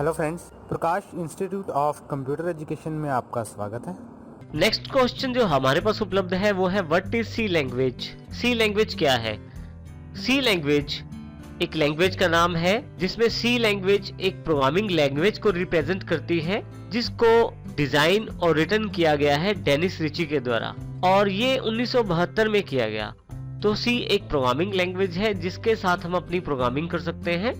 Hello friends, Prakash institute of computer education में आपका स्वागत है। नेक्स्ट क्वेश्चन जो हमारे पास उपलब्ध है वो है what is C language. C language क्या है? सी लैंग्वेज एक लैंग्वेज का नाम है जिसमें सी लैंग्वेज एक प्रोग्रामिंग लैंग्वेज को रिप्रेजेंट करती है जिसको डिजाइन और रिटर्न किया गया है डेनिस रिची के द्वारा और ये 1972 में किया गया। तो सी एक प्रोग्रामिंग लैंग्वेज है जिसके साथ हम अपनी प्रोग्रामिंग कर सकते हैं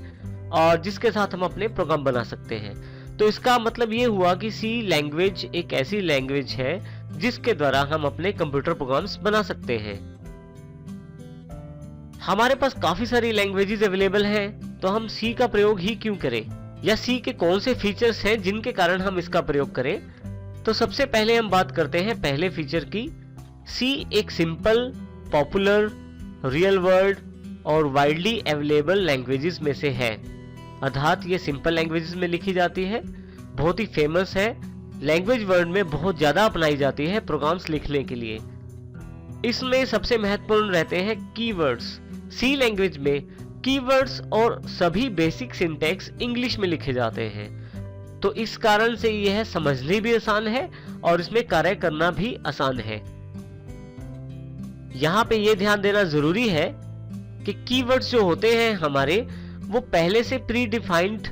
और जिसके साथ हम अपने प्रोग्राम बना सकते हैं। तो इसका मतलब ये हुआ कि सी लैंग्वेज एक ऐसी लैंग्वेज है जिसके द्वारा हम अपने कंप्यूटर प्रोग्राम्स बना सकते हैं। हमारे पास काफी सारी लैंग्वेजेस अवेलेबल हैं, तो हम सी का प्रयोग ही क्यों करें, या सी के कौन से फीचर्स हैं जिनके कारण हम इसका प्रयोग करें? तो सबसे पहले हम बात करते हैं पहले फीचर की। सी एक सिंपल, पॉपुलर, रियल वर्ल्ड और वाइडली अवेलेबल लैंग्वेजेस में से है। अर्थात ये सिंपल लैंग्वेजेस में लिखी जाती है, बहुत ही फेमस है, लैंग्वेज वर्ल्ड में बहुत ज्यादा अपनाई जाती है प्रोग्राम्स लिखने के लिए। इसमें सबसे महत्वपूर्ण रहते हैं कीवर्ड्स। सी लैंग्वेज में कीवर्ड्स और सभी बेसिक सिंटैक्स इंग्लिश में लिखे जाते हैं, तो इस कारण से यह समझने भी आसान है और इसमें कार्य करना भी आसान है। यहाँ पे यह ध्यान देना जरूरी है कि कीवर्ड्स जो होते हैं हमारे, वो पहले से प्री डिफाइंड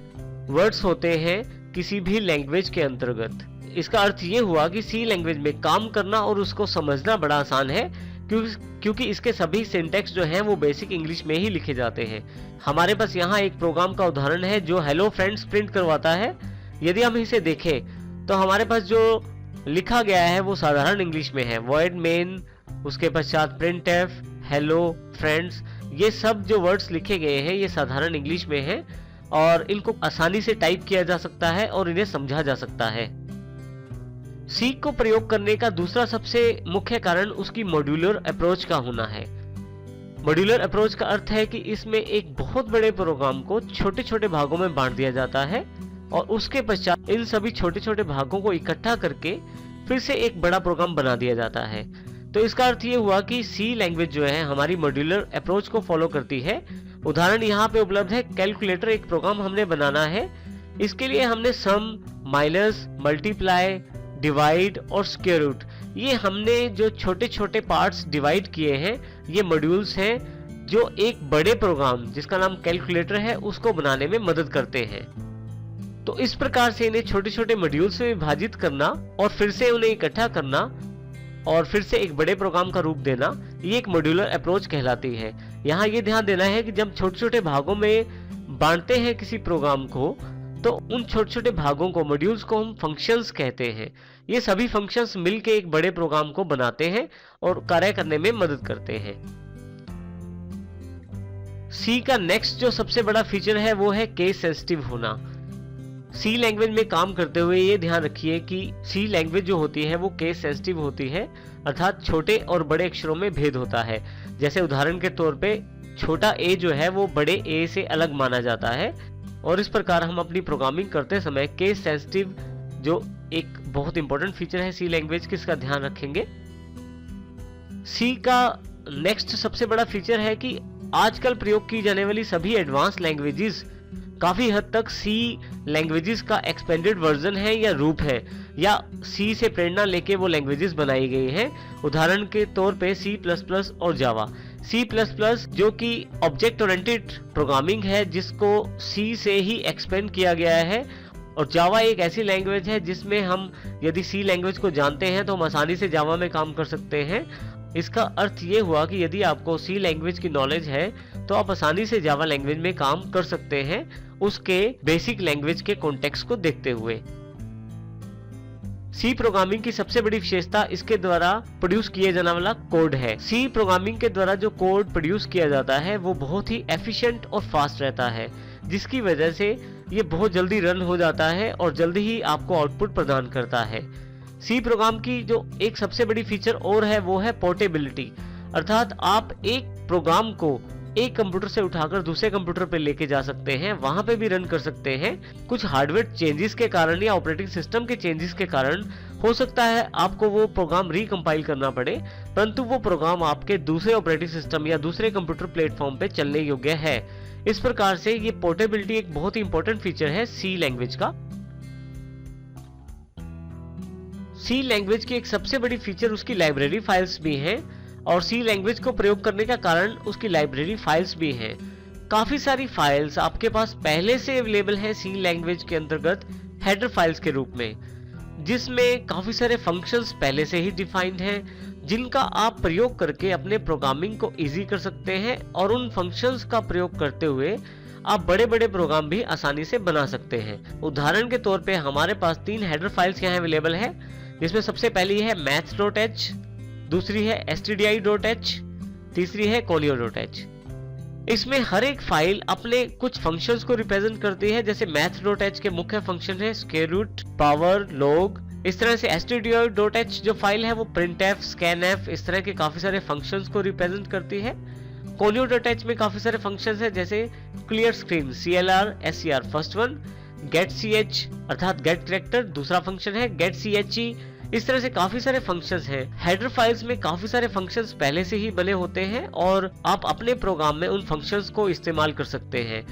वर्ड्स होते हैं किसी भी लैंग्वेज के अंतर्गत। इसका अर्थ ये हुआ कि सी लैंग्वेज में काम करना और उसको समझना बड़ा आसान है क्योंकि इसके सभी सिंटैक्स जो हैं वो बेसिक इंग्लिश में ही लिखे जाते हैं। हमारे पास यहाँ एक प्रोग्राम का उदाहरण है जो हेलो फ्रेंड्स प्रिंट करवाता है। यदि हम इसे देखें तो हमारे पास जो लिखा गया है वो साधारण इंग्लिश में है, वॉइड मेन, उसके पश्चात प्रिंट एफ, हेलो फ्रेंड्स, ये सब जो वर्ड्स लिखे गए हैं ये साधारण इंग्लिश में हैं और इनको आसानी से टाइप किया जा सकता है और इन्हें समझा जा सकता है। सी को प्रयोग करने का दूसरा सबसे मुख्य कारण उसकी मॉड्यूलर अप्रोच का होना है। मॉड्यूलर अप्रोच का अर्थ है कि इसमें एक बहुत बड़े प्रोग्राम को छोटे छोटे भागों में बांट दिया जाता है और उसके पश्चात इन सभी छोटे छोटे भागों को इकट्ठा करके फिर से एक बड़ा प्रोग्राम बना दिया जाता है। तो इसका अर्थ ये हुआ कि सी लैंग्वेज जो है हमारी मॉड्यूलर अप्रोच को फॉलो करती है। उदाहरण यहाँ पे उपलब्ध है, कैलकुलेटर एक प्रोग्राम हमने बनाना है। इसके लिए हमने सम, माइनस, मल्टीप्लाई, डिवाइड और स्क्वायर रूट, ये हमने जो छोटे छोटे पार्ट्स डिवाइड किए हैं ये मॉड्यूल्स हैं जो एक बड़े प्रोग्राम जिसका नाम कैलकुलेटर है उसको बनाने में मदद करते हैं। तो इस प्रकार से इन्हें छोटे छोटे मॉड्यूल्स में विभाजित करना और फिर से उन्हें इकट्ठा करना और फिर से एक बड़े प्रोग्राम का रूप देना, ये एक मॉड्यूलर अप्रोच कहलाती है। यहाँ ये ध्यान देना है कि जब छोटे छोटे भागों में बांटते हैं किसी प्रोग्राम को तो उन छोटे छोटे भागों को, मॉड्यूल्स को हम फंक्शंस कहते हैं। ये सभी फंक्शंस मिलके एक बड़े प्रोग्राम को बनाते हैं और कार्य करने में मदद करते हैं। सी का नेक्स्ट जो सबसे बड़ा फीचर है वो है केस सेंसिटिव होना। सी लैंग्वेज में काम करते हुए ये ध्यान रखिए कि सी लैंग्वेज जो होती है वो केस सेंसिटिव होती है, अर्थात छोटे और बड़े अक्षरों में भेद होता है। जैसे उदाहरण के तौर पे छोटा ए जो है वो बड़े ए से अलग माना जाता है और इस प्रकार हम अपनी प्रोग्रामिंग करते समय केस सेंसिटिव जो एक बहुत इंपॉर्टेंट फीचर है सी लैंग्वेज की, इसका ध्यान रखेंगे। सी का नेक्स्ट सबसे बड़ा फीचर है कि आजकल प्रयोग की जाने वाली सभी एडवांस लैंग्वेजेस काफी हद तक सी लैंग्वेजेस का एक्सपेंडेड वर्जन है या रूप है, या सी से प्रेरणा लेके वो लैंग्वेजेस बनाई गई हैं। उदाहरण के तौर पे सी प्लस प्लस और जावा। सी प्लस प्लस जो कि ऑब्जेक्ट ओरिएंटेड प्रोग्रामिंग है जिसको सी से ही एक्सपेंड किया गया है, और जावा एक ऐसी लैंग्वेज है जिसमें हम यदि सी लैंग्वेज को जानते हैं तो हम आसानी से जावा में काम कर सकते हैं। इसका अर्थ ये हुआ कि यदि आपको सी लैंग्वेज की नॉलेज है तो आप आसानी से जावा लैंग्वेज में काम कर सकते हैं उसके बेसिक लैंग्वेज के कॉन्टेक्स्ट को देखते हुए। सी प्रोग्रामिंग की सबसे बड़ी विशेषता इसके द्वारा प्रोड्यूस किए जाने वाला कोड है। सी प्रोग्रामिंग के द्वारा जो कोड प्रोड्यूस किया जाता है वो बहुत ही एफिशिएंट और फास्ट रहता है, जिसकी वजह से ये बहुत जल्दी रन हो जाता है और जल्दी ही आपको आउटपुट प्रदान करता है। सी प्रोग्राम की जो एक सबसे बड़ी फीचर और है वो है पोर्टेबिलिटी, अर्थात आप एक प्रोग्राम को एक कंप्यूटर से उठाकर दूसरे कंप्यूटर पे लेके जा सकते हैं, वहां पे भी रन कर सकते हैं। कुछ हार्डवेयर चेंजेस के कारण या ऑपरेटिंग सिस्टम के चेंजेस के कारण हो सकता है आपको वो प्रोग्राम रिकम्पाइल करना पड़े, परंतु वो प्रोग्राम आपके दूसरे ऑपरेटिंग सिस्टम या दूसरे कंप्यूटर प्लेटफॉर्म पे चलने योग्य है। इस प्रकार से ये पोर्टेबिलिटी एक बहुत ही इंपॉर्टेंट फीचर है सी लैंग्वेज का। सी लैंग्वेज की एक सबसे बड़ी फीचर उसकी लाइब्रेरी फाइल्स भी हैं, और सी लैंग्वेज को प्रयोग करने का कारण उसकी लाइब्रेरी फाइल्स भी हैं। काफी सारी फाइल्स आपके पास पहले से अवेलेबल है सी लैंग्वेज के अंतर्गत हेडर फाइल्स के रूप में, जिसमें काफी सारे फंक्शंस पहले से ही डिफाइंड हैं, जिनका आप प्रयोग करके अपने प्रोग्रामिंग को इजी कर सकते हैं, और उन फंक्शंस का प्रयोग करते हुए आप बड़े बड़े प्रोग्राम भी आसानी से बना सकते हैं। उदाहरण के तौर पे हमारे पास 3 हेडर फाइल्स यहाँ अवेलेबल है, जिसमें सबसे पहली है maths.h, दूसरी है stdi.h, तीसरी है conio.h। इसमें हर एक फाइल अपने कुछ फंक्शंस को रिप्रेजेंट करती है। जैसे maths.h के मुख्य फंक्शन है स्क्वायर रूट, पावर, लॉग। इस तरह से stdi.h जो फाइल है वो printf, scanf, इस तरह के काफी सारे फंक्शंस को रिप्रेजेंट करती है। conio.h में काफी सारे फंक्शंस है, जैसे clear screen, clr, ser first one, getch अर्थात गेट कैरेक्टर दूसरा फंक्शन है, getche। इस तरह से काफी सारे फंक्शंस हैं। हेडर फाइल्स में काफी सारे फंक्शंस पहले से ही बने होते हैं और आप अपने प्रोग्राम में उन फंक्शंस को इस्तेमाल कर सकते हैं,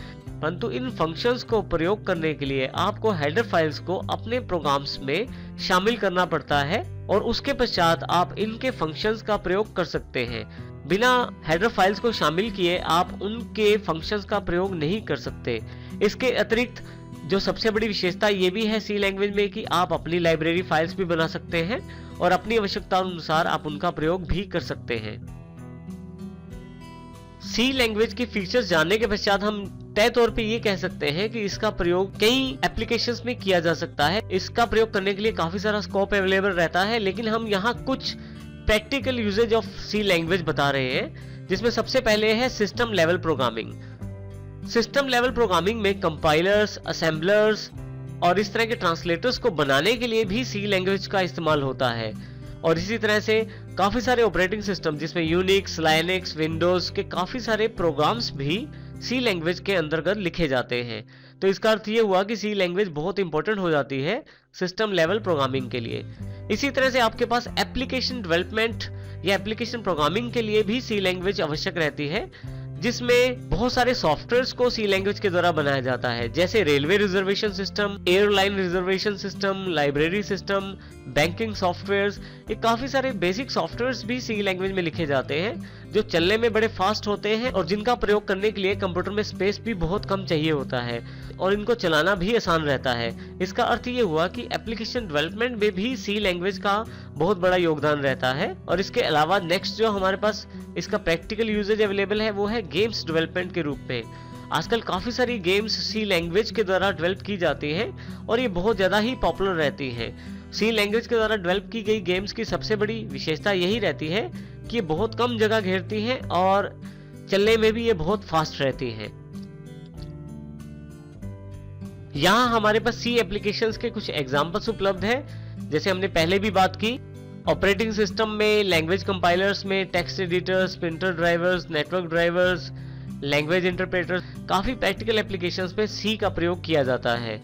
परंतु इन फंक्शंस को प्रयोग करने के लिए आपको हेडर फाइल्स को अपने प्रोग्राम्स में शामिल करना पड़ता है, और उसके पश्चात आप इनके फंक्शंस का प्रयोग कर सकते हैं। बिना हेडर फाइल्स को शामिल किए आप उनके फंक्शंस का प्रयोग नहीं कर सकते। इसके अतिरिक्त जो सबसे बड़ी विशेषता ये भी है सी लैंग्वेज में कि आप अपनी लाइब्रेरी फाइल्स भी बना सकते हैं और अपनी आवश्यकता अनुसार आप उनका प्रयोग भी कर सकते हैं। सी लैंग्वेज के फीचर्स जानने के पश्चात हम तय तौर पे ये कह सकते हैं कि इसका प्रयोग कई एप्लीकेशंस में किया जा सकता है। इसका प्रयोग करने के लिए काफी सारा स्कोप अवेलेबल रहता है, लेकिन हम यहाँ कुछ practical uses of C language बता रहे हैं, जिसमें सबसे पहले है system level programming. System level programming में कंपाइलर्स, असेंबलर्स और इस तरह के ट्रांसलेटर्स को बनाने के लिए भी सी लैंग्वेज का इस्तेमाल होता है, और इसी तरह से काफी सारे ऑपरेटिंग सिस्टम जिसमें यूनिक्स, लाइनक्स, विंडोज के काफी सारे प्रोग्राम्स भी सी लैंग्वेज के अंतर्गत लिखे जाते हैं। तो इसका अर्थ ये हुआ कि सी लैंग्वेज बहुत इंपॉर्टेंट हो जाती है सिस्टम लेवल प्रोग्रामिंग के लिए। इसी तरह से आपके पास एप्लीकेशन डेवलपमेंट या एप्लीकेशन प्रोग्रामिंग के लिए भी सी लैंग्वेज आवश्यक रहती है, जिसमें बहुत सारे सॉफ्टवेयर्स को सी लैंग्वेज के द्वारा बनाया जाता है, जैसे railway reservation system, airline reservation system, library system, banking softwares. ये काफी सारे बेसिक सॉफ्टवेयर्स भी सी लैंग्वेज में लिखे जाते हैं, जो चलने में बड़े फास्ट होते हैं और जिनका प्रयोग करने के लिए कंप्यूटर में स्पेस भी बहुत कम चाहिए होता है और इनको चलाना भी आसान रहता है। इसका अर्थ ये हुआ कि एप्लीकेशन डेवलपमेंट में भी सी लैंग्वेज का बहुत बड़ा योगदान रहता है। और इसके अलावा नेक्स्ट जो हमारे पास इसका प्रैक्टिकल यूजेज अवेलेबल है वो है गेम्स डेवलपमेंट के रूप में। आजकल काफी सारी गेम्स सी लैंग्वेज के द्वारा डेवलप की जाती हैं और ये बहुत ज्यादा ही पॉपुलर रहती हैं। सी लैंग्वेज के द्वारा डेवलप की गई गेम्स की सबसे बड़ी विशेषता यही रहती है कि ये बहुत कम जगह घेरती हैं और चलने में भी ये बहुत फास्ट रहती हैं। यहाँ हमारे पास सी एप्लीकेशंस के कुछ एग्जांपल्स उपलब्ध हैं, जैसे हमने पहले भी बात की। ऑपरेटिंग सिस्टम में, लैंग्वेज कंपाइलर्स में, text editors, printer drivers, network drivers, language interpreters, काफी प्रैक्टिकल एप्लीकेशंस में सी का प्रयोग किया जाता है।